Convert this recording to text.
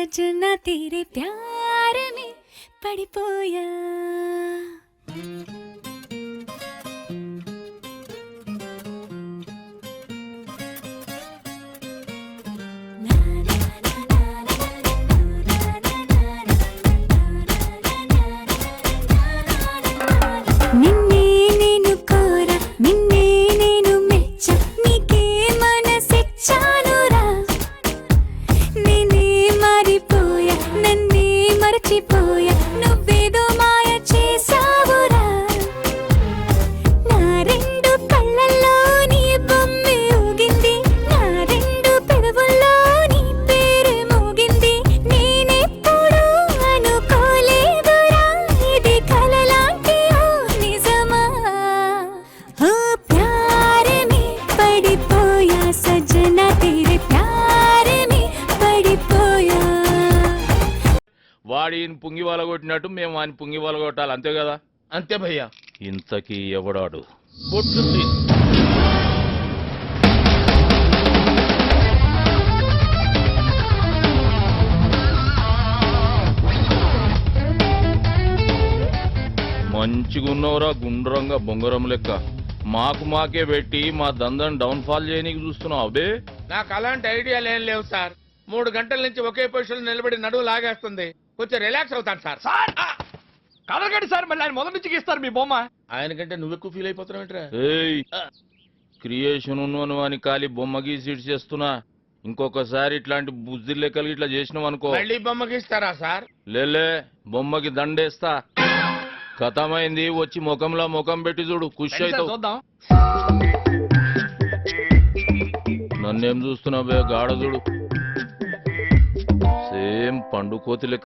सजना तेरे प्यार में पड़िपोया వాడి పుంగి వలగొట్టినట్టు మేము వాని పుంగి వలగొట్టాలి అంతే కదా? అంతే భయ్యా. ఇంతకీ ఎవడాడు? బొట్టు మంచిగున్నవరా గుండ్రంగా బొంగరం లెక్క. మాకే పెట్టి మా దందని డౌన్ ఫాల్ చేయనీకి చూస్తున్నావు అబే. నాకు అలాంటి ఐడియాలు ఏం లేవు సార్. 3 గంటల నుంచి ఒకే పొజిషన్ నిలబడి నడువు లాగేస్తుంది. కొంచెం రిలాక్స్ అవుతాను సార్. కదలకండి సార్, మళ్ళీ ఆయన మొదటి నుంచి గీస్తారు మీ బొమ్మ. ఆయన కంటే నువ్వు ఎక్కువ ఫీల్ అయిపోతున్నావు. క్రియేషన్ ఉన్నవను అని ఖాళీ బొమ్మ గీసి చేస్తున్నా. ఇంకొకసారి ఇట్లాంటి బుద్ధి లెక్కలు ఇట్లా చేసినావు అనుకో. మళ్ళీ బొమ్మ గీస్తారా సార్? లేలే, బొమ్మకి దండేస్తా. కథమైంది, వచ్చి ముఖంలో ముఖం పెట్టి చూడు, ఖుషి అవుతావు. చూద్దాం. నన్నేం చూస్తున్నావు బే గాఢ చూడు, సేమ్ పండు కోతి లెక్క.